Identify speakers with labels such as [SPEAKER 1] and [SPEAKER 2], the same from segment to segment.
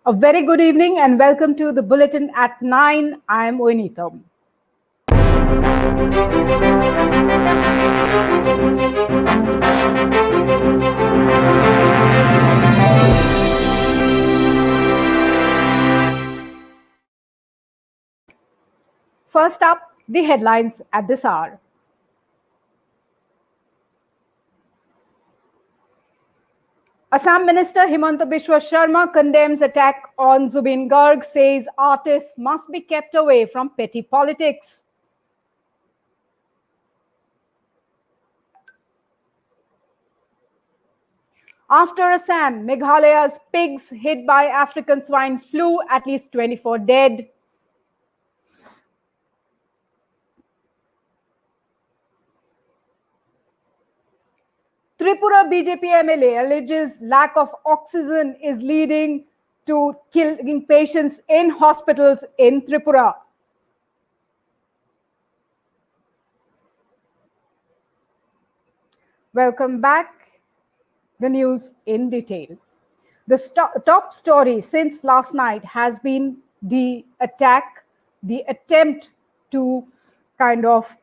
[SPEAKER 1] A very good evening and welcome to the Bulletin at 9. I am Oinita. First up, the headlines at this hour. Assam Minister Himanta Biswa Sharma condemns attack on Zubin Garg, says artists must be kept away from petty politics. After Assam, Meghalaya's pigs hit by African swine flu, at least 24 dead. Tripura BJP MLA alleges lack of oxygen is leading to killing patients in hospitals in Tripura. Welcome back. The news in detail. The top story since last night has been the attack, the attempt to kind of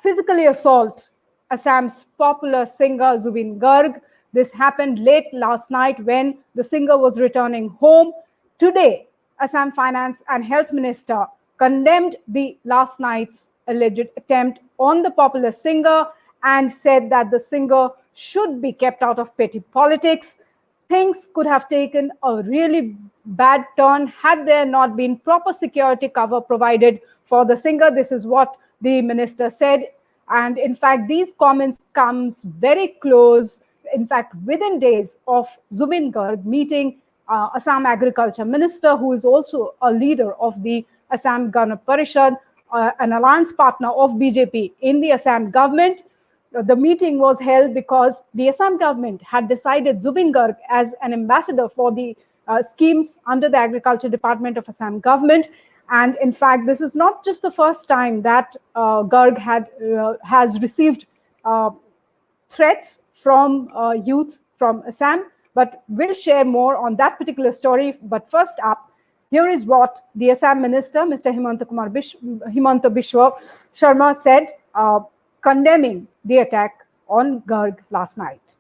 [SPEAKER 1] physically assault Assam's popular singer Zubin Garg. This happened late last night when the singer was returning home. Today, Assam Finance and Health Minister condemned the last night's alleged attempt on the popular singer and said that the singer should be kept out of petty politics. Things could have taken a really bad turn had there not been proper security cover provided for the singer. This is what the minister said. And in fact, these comments comes very close, in fact, within days of Zubin Garg meeting Assam Agriculture Minister, who is also a leader of the Assam Gana Parishad, an alliance partner of BJP in the Assam government. The meeting was held because the Assam government had decided Zubin Garg as an ambassador for the schemes under the Agriculture Department of Assam government. And in fact, this is not just the first time that Garg has received threats from youth from Assam, but we'll share more on that particular story. But first up, here is what the Assam Minister, Mr. Himanta Biswa Sharma said, condemning the attack on Garg last night.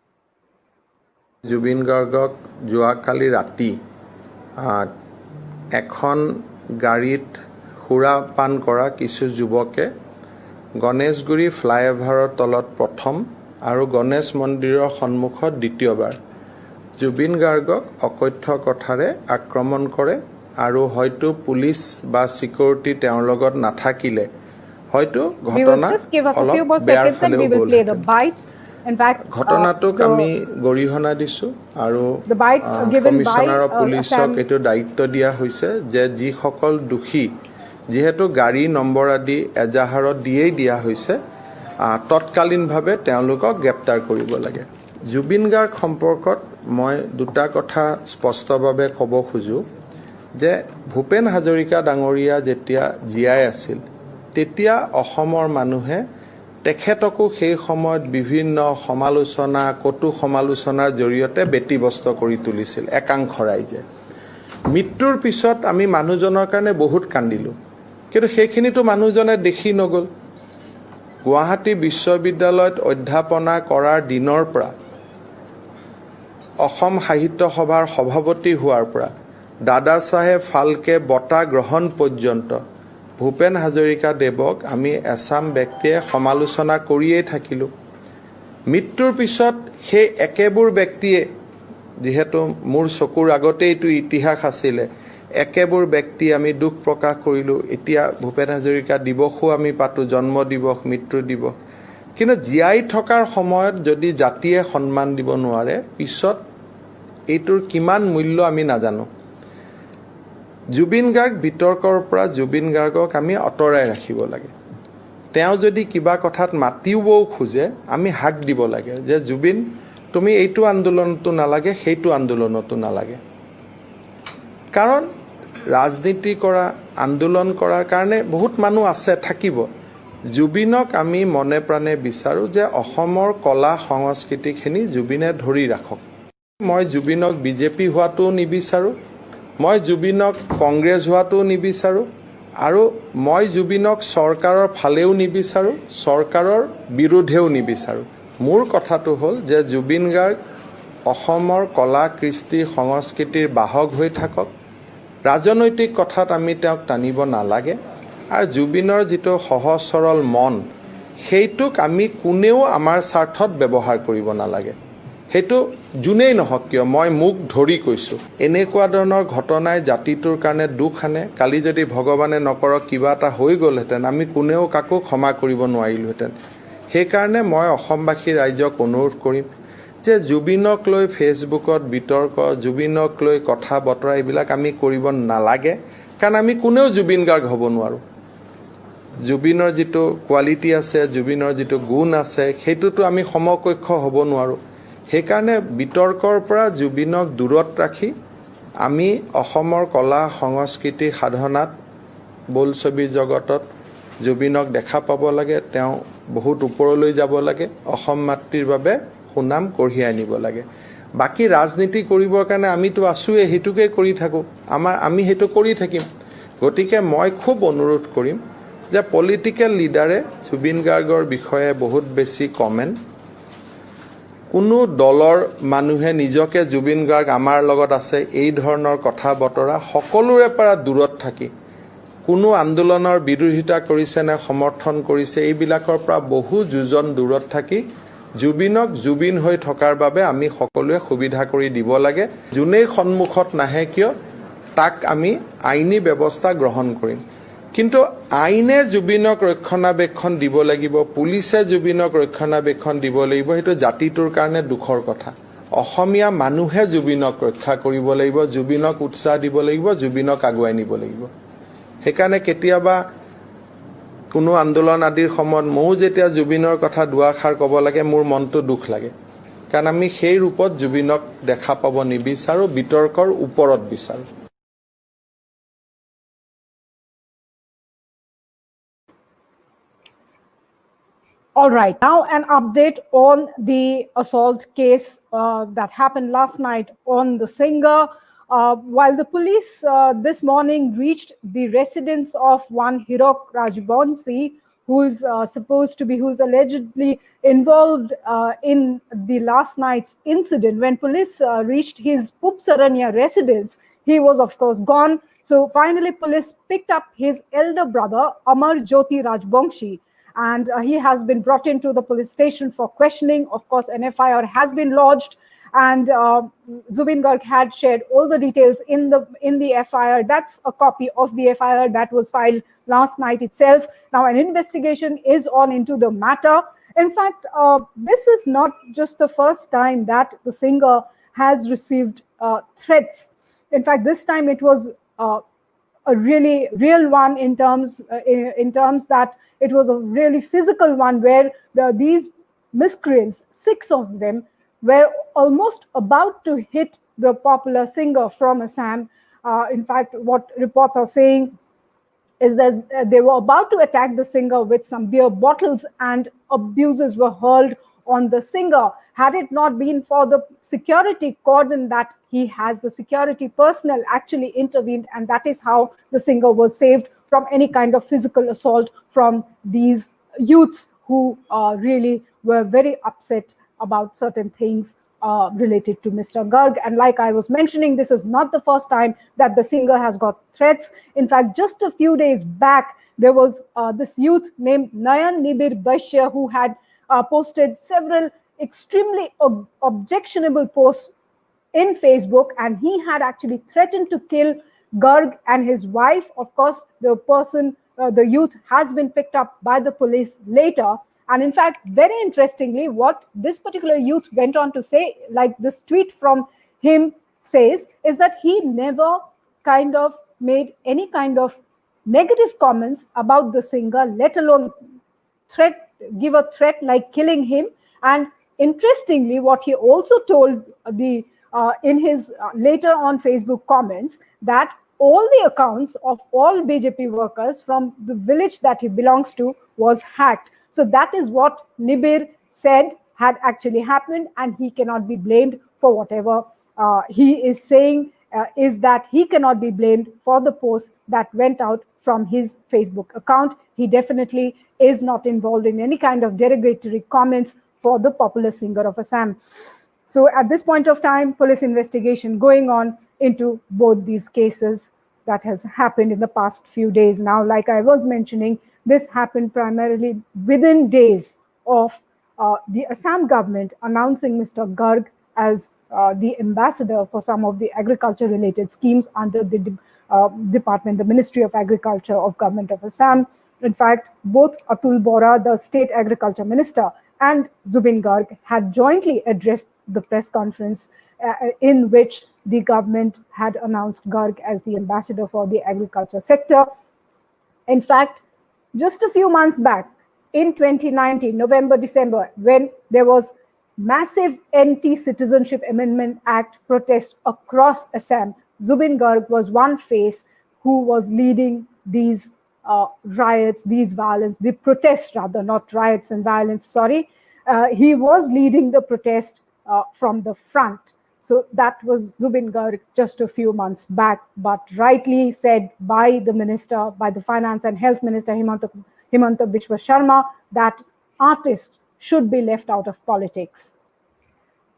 [SPEAKER 2] Zubin Gargok joakali rati ekhon garit hura pan kora kisu juboke Ganeshguri flyover tolot prothom aru Ganesh mondirer সন্মুখত দ্বিতীয়বাৰ Zubin Gargok অকথ্য কথাৰে আক্ৰমণ কৰে আৰু হয়তো police বা security তেওঁৰ লগত নাথাকিলে হয়তো ঘটনা বেয়াৰ ফালেও গ'ল ঘটনাটোক আমি গৰিহণা দিছো আৰু কমিশনাৰ অফ পুলিচক এটো দায়িত্ব দিয়া হৈছে যে যিসকল দুখী যেহেতু গাড়ী নম্বৰ আদি এজাহাৰত দিয়েই দিয়া হৈছে তৎকালীনভাৱে তেওঁলোকক গ্ৰেপ্তাৰ কৰিব লাগে জুবিন গাৰ্গ সম্পৰ্কত মই দুটা কথা স্পষ্টভাৱে ক'ব খোজো যে ভূপেন হাজৰিকা ডাঙৰীয়া যেতিয়া জীয়াই আছিল তেতিয়া অসমৰ মানুহে তেখেতকো সেই সময়ত বিভিন্ন সমালোচনা কটু সমালোচনাৰ জৰিয়তে ব্যতিব্যস্ত কৰি তুলিছিল একাংশ ৰাইজে মৃত্যুৰ পিছত আমি মানুহজনৰ কাৰণে বহুত কান্দিলো কিন্তু সেইখিনিটো মানুহজনে দেখি নগল গুৱাহাটী বিশ্ববিদ্যালয়ত অধ্যাপনা কৰাৰ দিনৰ পৰা অসম সাহিত্য সভাৰ সভাপতি হোৱাৰ পৰা দাদা সাহেব ফালকে বঁটা গ্ৰহণ পৰ্যন্ত ভূপেন হাজৰিকা দেৱক আমি আসাম ব্যক্তিয়ে সমালোচনা কৰিয়েই থাকিলো মৃত্যুৰ পিছত সেই একেবোৰ ব্যক্তিয়ে যেহেতু মোৰ চকুৰ আগতে এইটো ইতিহাস আছিল একেবোৰ ব্যক্তি আমি দুখ প্ৰকাশ কৰিলো এতিয়া ভূপেন হাজৰিকা দিৱসও আমি পাতো জন্ম দিৱস মৃত্যু দিৱস কিন্তু জীয়াই থকাৰ সময়ত যদি জাতিয়ে সন্মান দিব নোৱাৰে পিছত এইটোৰ কিমান মূল্য আমি নাজানো জুবিন গাৰ্গ বিতৰ্কৰ পৰা জুবিন গাৰ্গক আমি অতৰাই ৰাখিব লাগে তেওঁ যদি কিবা কথাত মাতিবও খোজে আমি হাক দিব লাগে যে জুবিন তুমি এইটো আন্দোলনটো নালাগে সেইটো আন্দোলনটো নালাগে কাৰণ ৰাজনীতি কৰা আন্দোলন কৰাৰ কাৰণে বহুত মানুহ আছে থাকিব জুবিনক আমি মনে প্ৰাণে বিচাৰো যে অসমৰ কলা সংস্কৃতিখিনি জুবিনে ধৰি ৰাখক মই জুবিনক বিজেপি হোৱাটো নিবিচাৰো মই জুবিনক কংগ্ৰেছ হোৱাটোও নিবিচাৰোঁ আৰু মই জুবিনক চৰকাৰৰ ফালেও নিবিচাৰোঁ, চৰকাৰৰ বিৰুদ্ধেও নিবিচাৰোঁ। মোৰ কথাটো হ'ল যে জুবিন গাৰ্গ অসমৰ কলা কৃষ্টি সংস্কৃতিৰ বাহক হৈ থাকক, ৰাজনৈতিক কথাত আমি তেওঁক টানিব নালাগে, আৰু জুবিনৰ যিটো সহজ সৰল মন সেইটোক আমি কোনেও আমাৰ স্বাৰ্থত ব্যৱহাৰ কৰিব নালাগে। সেইটো যোনেই নহওক কিয়, মই মুখ ধৰি কৈছোঁ, এনেকুৱা ধৰণৰ ঘটনাই জাতিটোৰ কাৰণে দুখ আনে। কালি যদি ভগৱানে নকৰক কিবা এটা হৈ গ'লহেঁতেন, আমি কোনেও কাকো ক্ষমা কৰিব নোৱাৰিলোহেঁতেন। সেইকাৰণে মই অসমবাসী ৰাইজক অনুৰোধ কৰিম যে জুবিনক লৈ ফেচবুকত বিতৰ্ক, জুবিনক লৈ কথা বতৰা এইবিলাক আমি কৰিব নালাগে, কাৰণ আমি কোনেও জুবিন গাৰ্গ হ'ব নোৱাৰোঁ। জুবিনৰ যিটো কোৱালিটি আছে, জুবিনৰ যিটো গুণ আছে, সেইটোতো আমি সমকক্ষ হ'ব নোৱাৰোঁ। সেইকাৰণে বিতৰ্কৰ পৰা জুবিনক দূৰত ৰাখি আমি অসমৰ কলা সংস্কৃতি সাধনাত বোলছবি জগতত জুবিনক দেখা পাব লাগে। তেওঁ বহুত ওপৰলৈ যাব লাগে, অসম মাতৃৰ বাবে সুনাম কঢ়িয়াই আনিব লাগে। বাকী ৰাজনীতি কৰিবৰ কাৰণে আমিতো আছোঁৱেই, সেইটোকে কৰি থাকোঁ, আমি সেইটো কৰি থাকিম। গতিকে মই খুব অনুৰোধ কৰিম যে পলিটিকেল লিডাৰে জুবিন গাৰ্গৰ বিষয়ে বহুত বেছি কমেণ্ট, কোনো দলৰ মানুহে নিজকে জুবিন গাৰ্গ আমাৰ লগত আছে এই ধৰণৰ কথা বতৰা সকলোৰে পৰা দূৰত থাকি, কোনো আন্দোলনৰ বিৰোধিতা কৰিছে নে সমৰ্থন কৰিছে এইবিলাকৰ পৰা বহু যোজন দূৰত থাকি জুবিনক জুবিন হৈ থকাৰ বাবে আমি সকলোৱে সুবিধা কৰি দিব লাগে। যোনেই সন্মুখত নাহে কিয় তাক আমি আইনী ব্যৱস্থা গ্ৰহণ কৰিম। কিন্তু আইনে জুবিনক ৰক্ষণাবেক্ষণ দিব লাগিব, পুলিচে জুবিনক ৰক্ষণাবেক্ষণ দিব লাগিব, সেইটো জাতিটোৰ কাৰণে দুখৰ কথা। অসমীয়া মানুহে জুবিনক ৰক্ষা কৰিব লাগিব, জুবিনক উৎসাহ দিব লাগিব, জুবিনক আগুৱাই নিব লাগিব। সেইকাৰণে কেতিয়াবা কোনো আন্দোলন আদিৰ সময়ত ময়ো যেতিয়া জুবিনৰ কথা দুআষাৰ ক'ব লাগে মোৰ মনটো দুখ লাগে, কাৰণ আমি সেই ৰূপত জুবিনক দেখা পাব নিবিচাৰোঁ, বিতৰ্কৰ ওপৰত বিচাৰোঁ।
[SPEAKER 1] All right, now an update on the assault case that happened last night on the singer. While the police this morning reached the residence of one Hirok Rajbansi, who is who's allegedly involved in the last night's incident. When police reached his Pupsaranya residence, he was of course gone. So finally police picked up his elder brother, Amar Jyoti Rajbanshi, and he has been brought into the police station for questioning. Of course, an FIR has been lodged, and Zubin Garg had shared all the details in the FIR. That's a copy of the FIR that was filed last night itself. Now, an investigation is on into the matter. In fact, this is not just the first time that the singer has received threats. In fact, this time it was a really real one in terms that it was a really physical one, where these miscreants, 6 of them, were almost about to hit the popular singer from Assam. In fact, what reports are saying is that they were about to attack the singer with some beer bottles, and abuses were hurled on the singer. Had it not been for the security cordon that he has, the security personnel actually intervened, and that is how the singer was saved from any kind of physical assault from these youths who really were very upset about certain things related to Mr. Garg. And like I was mentioning, this is not the first time that the singer has got threats. In fact, just a few days back, there was this youth named Nayan Nibir Bashya who had posted several extremely objectionable posts in Facebook, and he had actually threatened to kill Garg and his wife. Of course, the youth has been picked up by the police later. And in fact, very interestingly, what this particular youth went on to say, like this tweet from him says, is that he never kind of made any kind of negative comments about the singer, let alone give a threat like killing him. And interestingly, what he also told in his later on Facebook comments, that all the accounts of all BJP workers from the village that he belongs to was hacked. So that is what Nibir said had actually happened, and he cannot be blamed for whatever he is saying is that he cannot be blamed for the post that went out from his Facebook account. He definitely is not involved in any kind of derogatory comments for the popular singer of Assam. So at this point of time, police investigation going on into both these cases that has happened in the past few days. Now, like I was mentioning, this happened primarily within days of the Assam government announcing Mr. Garg as the ambassador for some of the agriculture-related schemes under the department, the Ministry of Agriculture of Government of Assam. In fact, both Atul Bora, the state agriculture minister, and Zubin Garg had jointly addressed the press conference in which the government had announced Garg as the ambassador for the agriculture sector. In fact, just a few months back, in 2019, November, December, when there was massive Anti-Citizenship Amendment Act protest across Assam, Zubin Garg was one face who was leading these riots, these violence, the protests rather, not riots and violence, sorry. He was leading the protest from the front. So that was Zubin Garg just a few months back, but rightly said by the minister, by the finance and health minister, Himanta Biswa Sharma, that artists should be left out of politics.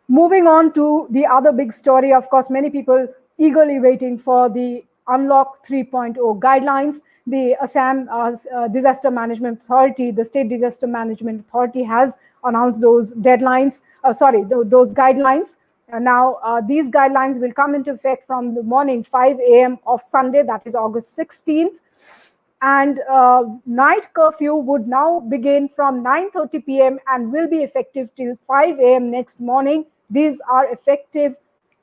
[SPEAKER 1] Moving on to the other big story, of course, many people eagerly waiting for the Unlock 3.0 guidelines. The Assam Disaster Management Authority, the State Disaster Management Authority has announced those deadlines, those guidelines. Now, these guidelines will come into effect from the morning 5 a.m. of Sunday, that is August 16th. And night curfew would now begin from 9:30 p.m. and will be effective till 5 a.m. next morning. These are effective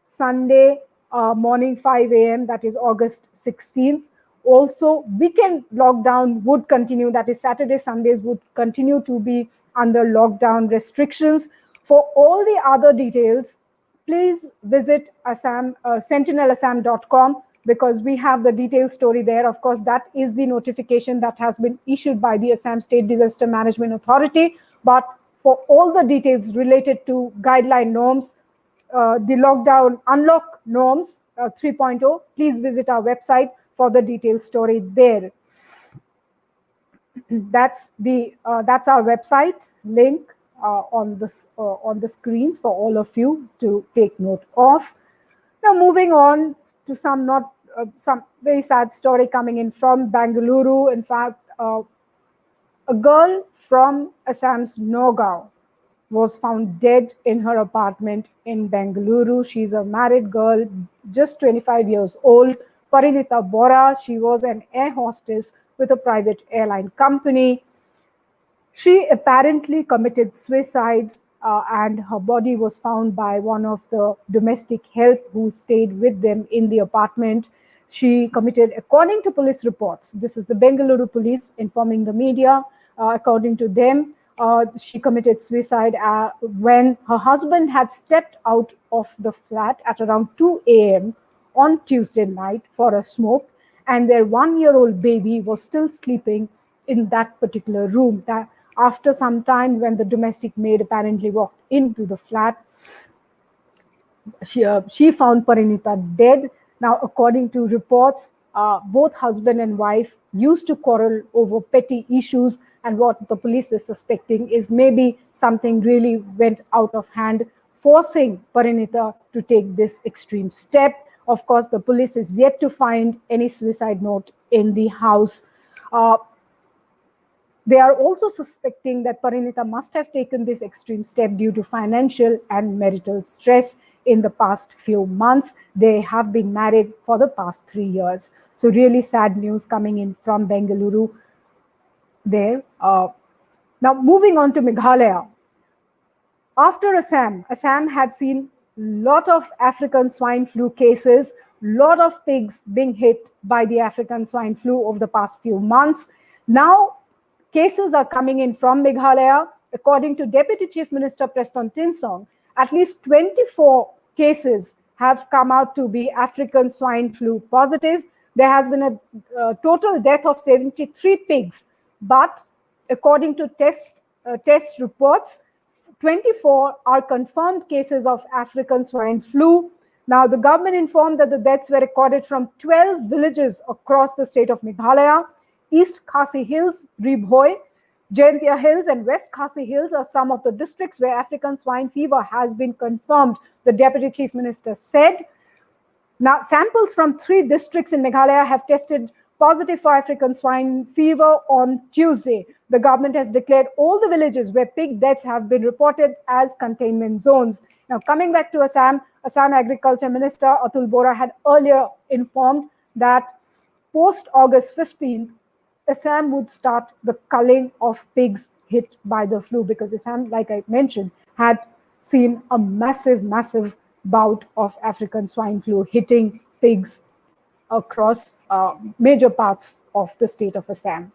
[SPEAKER 1] Sunday morning 5 a.m., that is August 16th. Also, weekend lockdown would continue, that is Saturday, Sundays would continue to be under lockdown restrictions. For all the other details, please visit sentinelassam.com, because we have the detailed story there. Of course, that is the notification that has been issued by the Assam State Disaster Management Authority. But for all the details related to guideline norms, the lockdown unlock norms 3.0, please visit our website for the detailed story there. That's our website link on the screens for all of you to take note of. Now, moving on to some very sad story coming in from Bengaluru. In fact, a girl from Assam's Nagaon was found dead in her apartment in Bengaluru. She's a married girl, just 25 years old. Parinita Bora, she was an air hostess with a private airline company. She apparently committed suicide, and her body was found by one of the domestic help who stayed with them in the apartment. She committed, according to police reports, this is the Bengaluru police informing the media, according to them, she committed suicide when her husband had stepped out of the flat at around 2 a.m. on Tuesday night for a smoke, and their 1-year-old baby was still sleeping in that particular room. That after some time, when the domestic maid apparently walked into the flat, she found Parinita dead. Now, according to reports, both husband and wife used to quarrel over petty issues, and what the police is suspecting is maybe something really went out of hand, forcing Parinita to take this extreme step. Of course, the police is yet to find any suicide note in the house. They are also suspecting that Parinita must have taken this extreme step due to financial and marital stress in the past few months. They have been married for the past 3 years. So really sad news coming in from Bengaluru there. Now, moving on to Meghalaya. After Assam had seen a lot of African swine flu cases, lot of pigs being hit by the African swine flu over the past few months. Now, cases are coming in from Meghalaya. According to Deputy Chief Minister Preston Tinsong, at least 24 cases have come out to be African swine flu positive. There has been a total death of 73 pigs, but according to test reports, 24 are confirmed cases of African swine flu. Now, the government informed that the deaths were recorded from 12 villages across the state of Meghalaya. East Khasi Hills, Ribhoi, Jaintia Hills and West Khasi Hills are some of the districts where African swine fever has been confirmed, the Deputy Chief Minister said. Now, samples from 3 districts in Meghalaya have tested positive for African swine fever on Tuesday. The government has declared all the villages where pig deaths have been reported as containment zones. Now, coming back to Assam, Assam Agriculture Minister Atul Bora had earlier informed that post-August 15th, Assam would start the culling of pigs hit by the flu, because Assam, like I mentioned, had seen a massive bout of African swine flu hitting pigs across major parts of the state of Assam.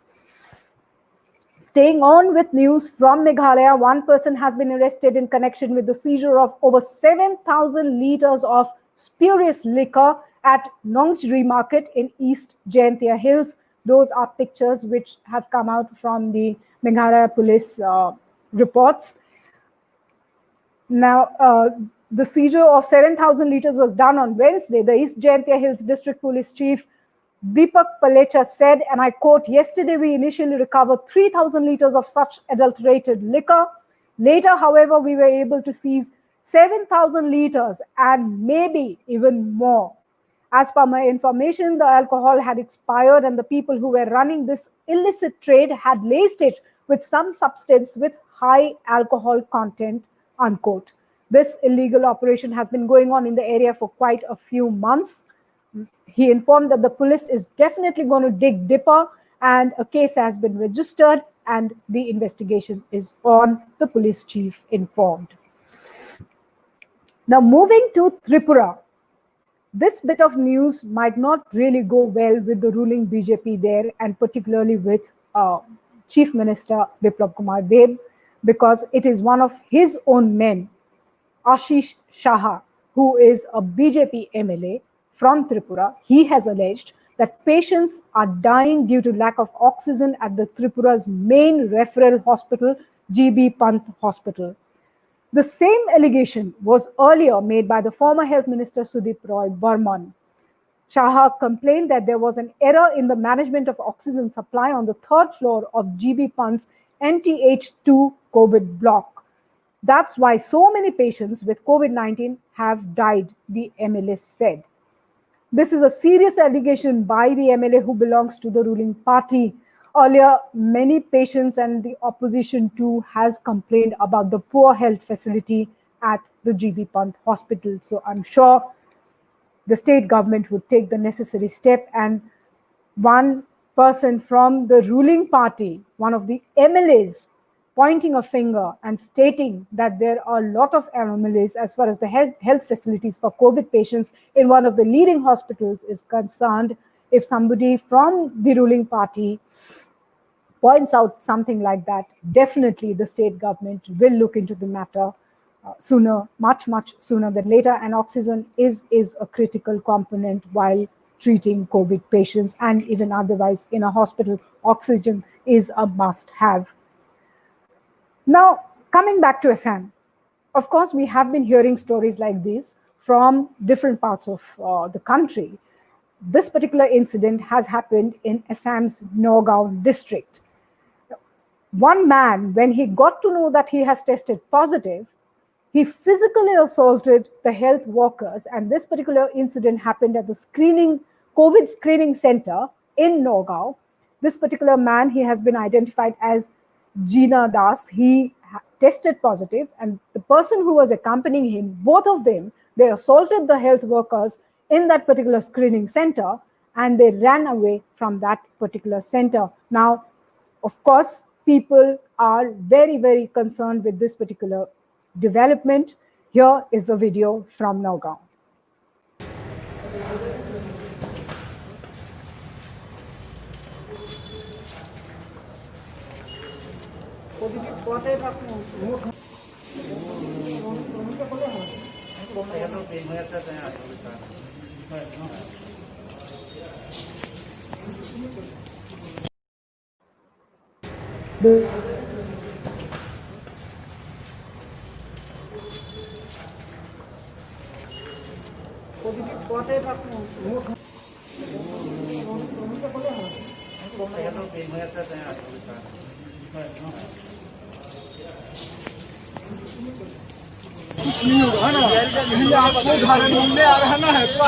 [SPEAKER 1] Staying on with news from Meghalaya, one person has been arrested in connection with the seizure of over 7,000 liters of spurious liquor at Nongsri Market in East Jaintia Hills. Those are pictures which have come out from the Meghalaya police reports. Now, the seizure of 7,000 liters was done on Wednesday. The East Jaintia Hills District Police Chief Deepak Palecha said, and I quote, "Yesterday we initially recovered 3,000 liters of such adulterated liquor. Later, however, we were able to seize 7,000 liters and maybe even more. As per my information, the alcohol had expired and the people who were running this illicit trade had laced it with some substance with high alcohol content," unquote. This illegal operation has been going on in the area for quite a few months. He informed that the police is definitely going to dig deeper and a case has been registered and the investigation is on, the police chief informed. Now, moving to Tripura. This bit of news might not really go well with the ruling BJP there, and particularly with Chief Minister Biplab Kumar Deb, because it is one of his own men, Ashish Shah, who is a BJP MLA from Tripura. He has alleged that patients are dying due to lack of oxygen at the Tripura's main referral hospital, GB Pant Hospital. The same allegation was earlier made by the former Health Minister Sudip Roy Burman. Shah complained that there was an error in the management of oxygen supply on the 3rd floor of GB Pant's NTH2 COVID block. That's why so many patients with COVID-19 have died, the MLA said. This is a serious allegation by the MLA who belongs to the ruling party. Earlier, many patients and the opposition too has complained about the poor health facility at the GB Pant Hospital. So I'm sure the state government would take the necessary step, and one person from the ruling party, one of the MLAs, pointing a finger and stating that there are a lot of anomalies as far as the health facilities for COVID patients in one of the leading hospitals is concerned. If somebody from the ruling party points out something like that, definitely the state government will look into the matter sooner, much sooner than later. And oxygen is a critical component while treating COVID patients, and even otherwise in a hospital, oxygen is a must-have. Now, coming back to Assam, of course, we have been hearing stories like this from different parts of the country. This particular incident has happened in Assam's Nagaon district. One man, when he got to know that he has tested positive, he physically assaulted the health workers, and this particular incident happened at the COVID screening center in Nagaon. This particular man, he has been identified as Jeena Das. He tested positive, and the person who was accompanying him, both of them, they assaulted the health workers in that particular screening center, and they ran away from that particular center. Now, of course, people are very concerned with this particular development. Here is the video from Nagaon.
[SPEAKER 3] आपको घर ढूंढने आ रहा है तो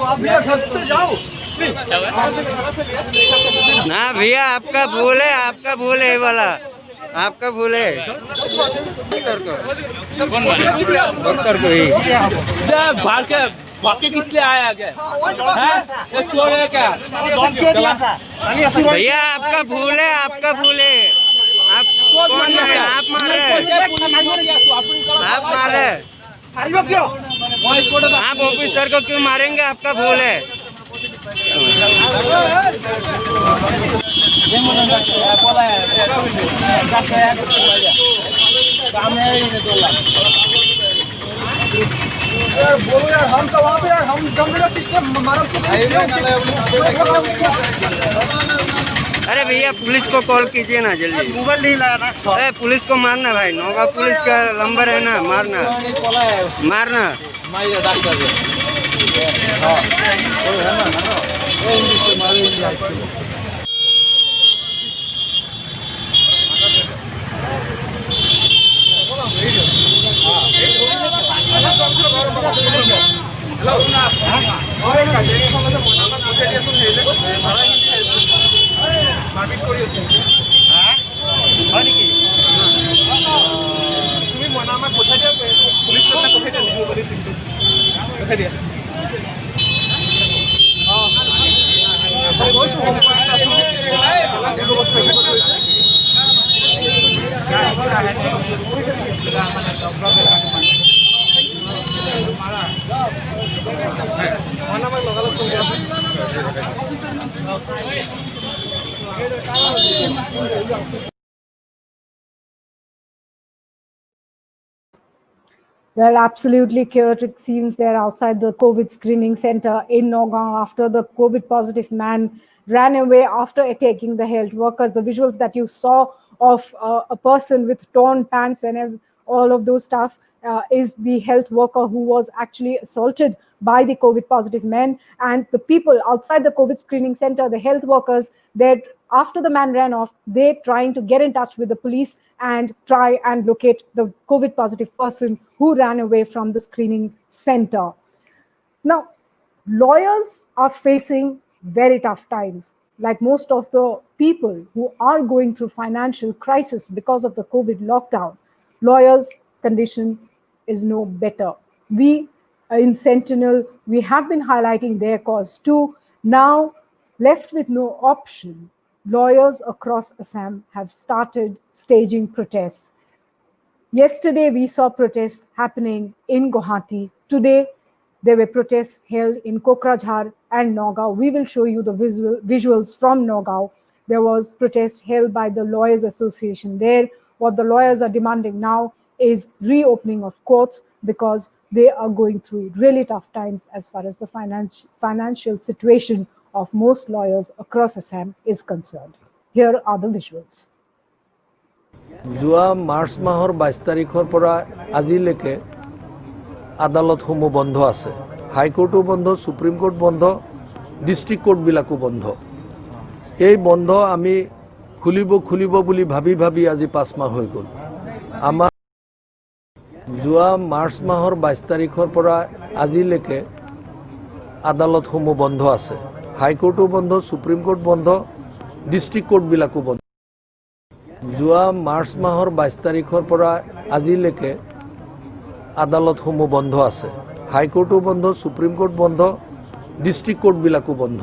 [SPEAKER 3] आप भी घर से जाओ
[SPEAKER 4] ना भैया, आपका भूल है, आपका भूल है, ये वाला आपका भूल है। डॉक्टर को ही
[SPEAKER 3] भाग के किस लिए आया क्या ये चोर है क्या
[SPEAKER 4] भैया, आपका भूल है, आपका भूल है। आप मारे आप ऑफिसर को क्यों मारेंगे? आपका भूल है।
[SPEAKER 3] बोलो यार, हम तो वहाँ पे यार हम जंगल किसको मारा
[SPEAKER 4] अरे भैया, पुलिस को कॉल कीजिए ना जल्दी। मोबाइल नहीं लाया ना। अरे पुलिस को मारना भाई, नौगांव पुलिस का नंबर है ना, मारना मारना।
[SPEAKER 3] তুমি মনে আমাক পঠাই দিয়া পুলিচ পঠাই দিয়া
[SPEAKER 1] Well, absolutely chaotic scenes there outside the COVID screening center in Nagaon after the COVID positive man ran away after attacking the health workers. The visuals that you saw of a person with torn pants and all of those stuff is the health worker who was actually assaulted by the COVID positive men. And the people outside the COVID screening center, the health workers, that after the man ran off, they're trying to get in touch with the police and try and locate the COVID positive person who ran away from the screening center. Now, lawyers are facing very tough times. Like most of the people who are going through financial crisis because of the COVID lockdown, lawyers' condition is no better. We in Sentinel, we have been highlighting their cause too. Now, left with no option, lawyers across Assam have started staging protests. Yesterday, we saw protests happening in Guwahati. Today, there were protests held in Kokrajhar and Nagaon. We will show you the visuals from Nagaon. There was protest held by the Lawyers Association there. What the lawyers are demanding now is reopening of courts because they are going through really tough times as far as the financial situation of most lawyers across Assam is concerned. Here are the visuals.
[SPEAKER 5] যোৱা মাৰ্চ মাহৰ 22 তাৰিখৰ পৰা আজিলৈকে আদালতসমূহ বন্ধ আছে। হাইকোৰ্টো বন্ধ, supreme court বন্ধ, district কোৰ্টবিলাকো বন্ধ। এই বন্ধ আমি খুলিব বুলি ভাবি আজি 5 মাহ হৈ গ'ল। আমাৰ যোৱা মাৰ্চ মাহৰ 22 তাৰিখৰ পৰা আজিলৈকে আদালতসমূহ বন্ধ আছে। হাইকোৰ্টো বন্ধ, সুপ্ৰিম কোৰ্ট বন্ধ, ডিস্ট্ৰিক্ট কোৰ্টবিলাকো বন্ধ। যোৱা মাৰ্চ মাহৰ 22 তাৰিখৰ পৰা আজিলৈকে আদালতসমূহ বন্ধ আছে। হাইকোৰ্টো বন্ধ, সুপ্ৰিম কোৰ্ট বন্ধ, ডিস্ট্ৰিক্ট কোৰ্টবিলাকো বন্ধ।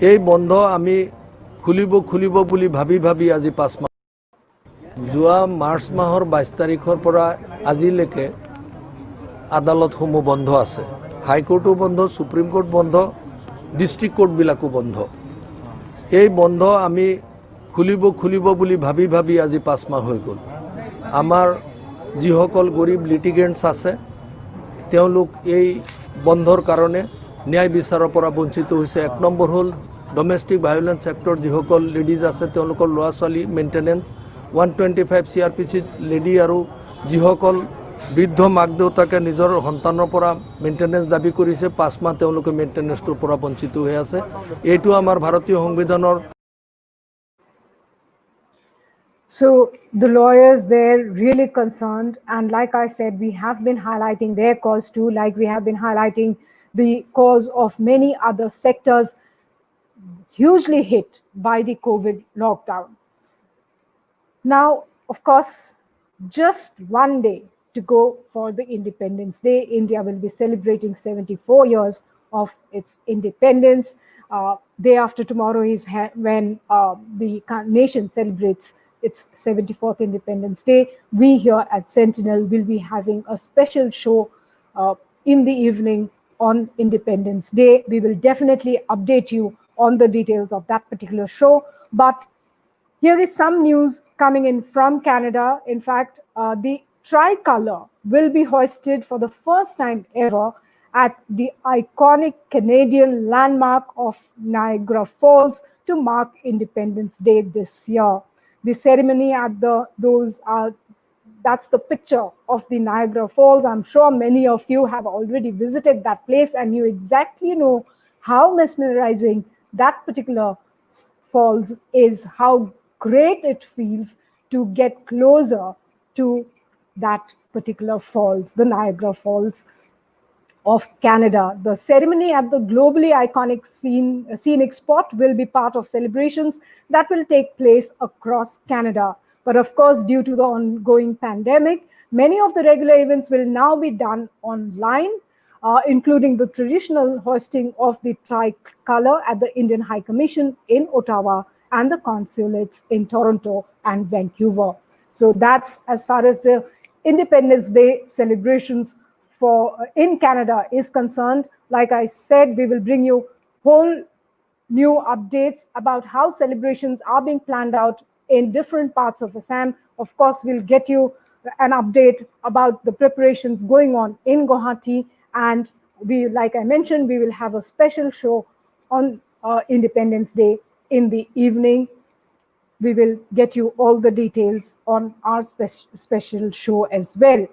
[SPEAKER 5] এই বন্ধ আমি খুলিব বুলি ভাবি আজি 5 মাহ। যোৱা মাৰ্চ মাহৰ 22 তাৰিখৰ পৰা আজিলৈকে আদালতসমূহ বন্ধ আছে। হাইকোৰ্টো বন্ধ, সুপ্ৰিম কোৰ্ট বন্ধ, ডিস্ট্ৰিক্ট কোৰ্টবিলাকো বন্ধ। এই বন্ধ আমি খুলিব বুলি ভাবি আজি 5 মাহ হৈ গ'ল। আমাৰ যিসকল গৰীব লিটিগেণ্টছ আছে তেওঁলোক এই বন্ধৰ কাৰণে ন্যায় বিচাৰৰ পৰা বঞ্চিত হৈছে। 1 নম্বৰ হ'ল ডমেষ্টিক ভায়োলেন্স এক্টৰ যিসকল লেডিজ আছে তেওঁলোকৰ ল'ৰা ছোৱালী মেইনটেনেন্স, 125 CRPC লেডি আৰু যিসকল বৃদ্ধ মাক দেউতাকে নিজৰ সন্তানৰ পৰা মেইনটেনেন্স দাবী কৰিছে 5 মাহ তেওঁলোকে মেইনটেনেন্সটোৰ পৰা বঞ্চিত হৈ আছে এইটো আমাৰ ভাৰতীয় সংবিধানৰ
[SPEAKER 1] So the lawyers, they're really concerned, and like I said, we have been highlighting their cause too, like we have been highlighting the cause of many other sectors hugely hit by the COVID lockdown. Now, of course, just one day to go for the Independence Day. India will be celebrating 74 years of its independence. Day after tomorrow is when the nation celebrates its 74th Independence Day. We here at Sentinel will be having a special show in the evening on Independence Day. We will definitely update you on the details of that particular show. But here is some news coming in from Canada. In fact, the tricolor will be hoisted for the first time ever at the iconic Canadian landmark of Niagara Falls to mark Independence Day this year. The ceremony at that's the picture of the Niagara Falls. I'm sure many of you have already visited that place and you exactly know how mesmerizing that particular falls is, how great it feels to get closer to that particular falls, the Niagara Falls of Canada. The ceremony at the globally iconic scenic spot will be part of celebrations that will take place across Canada. But of course, due to the ongoing pandemic, many of the regular events will now be done online, including the traditional hoisting of the tricolor at the Indian High Commission in Ottawa and the consulates in Toronto and Vancouver. So that's as far as the Independence Day celebrations in Canada is concerned. Like I said, we will bring you whole new updates about how celebrations are being planned out in different parts of Assam. Of course, we'll get you an update about the preparations going on in Guwahati, and like I mentioned, we will have a special show on Independence Day in the evening. We will get you all the details on our special show as well.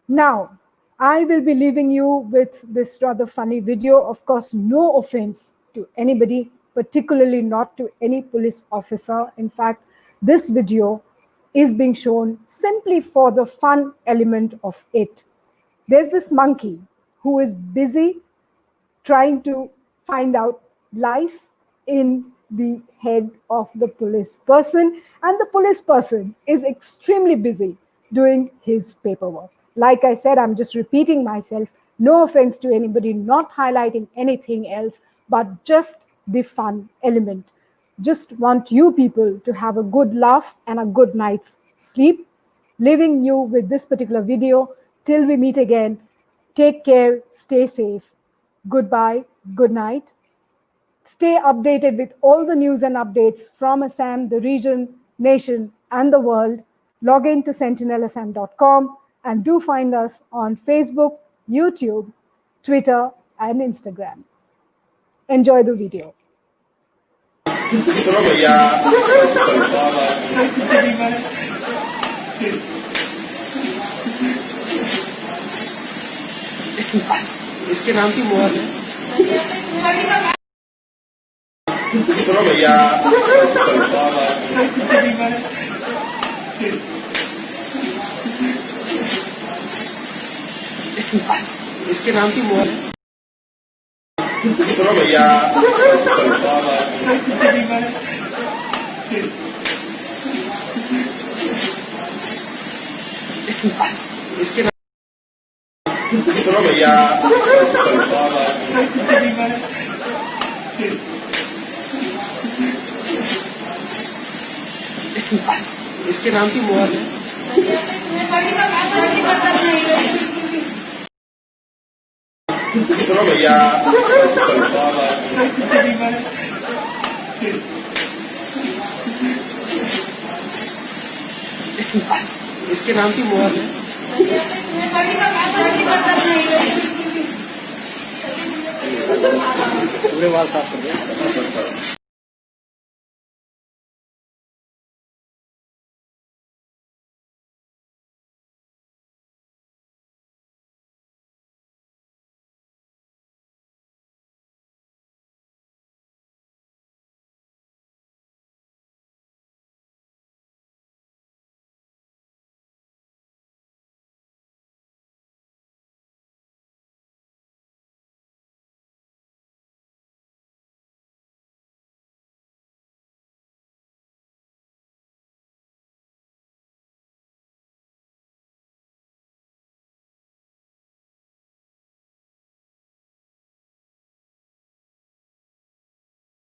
[SPEAKER 1] Now, I will be leaving you with this rather funny video. Of course, no offense to anybody, particularly not to any police officer. In fact, this video is being shown simply for the fun element of it. There's this monkey who is busy trying to find out lice in the head of the police person, and the police person is extremely busy doing his paperwork. Like I said, I'm just repeating myself. No offense to anybody, not highlighting anything else, but just the fun element. Just want you people to have a good laugh and a good night's sleep. Leaving you with this particular video. Till we meet again, take care, stay safe. Goodbye, good night. Stay updated with all the news and updates from Assam, the region, nation, and the world. Log in to sentinelassam.com and do find us on Facebook, YouTube, Twitter, and Instagram. Enjoy the video.
[SPEAKER 3] इसके नाम की मोहर है चलो भैया इसके नाम की मोहर है चलो भैया इसके नाम चलो भैया इसके नाम की मोहर है चलो भैया इसके नाम की मोहर है पूरे बाल साफ कर दिया।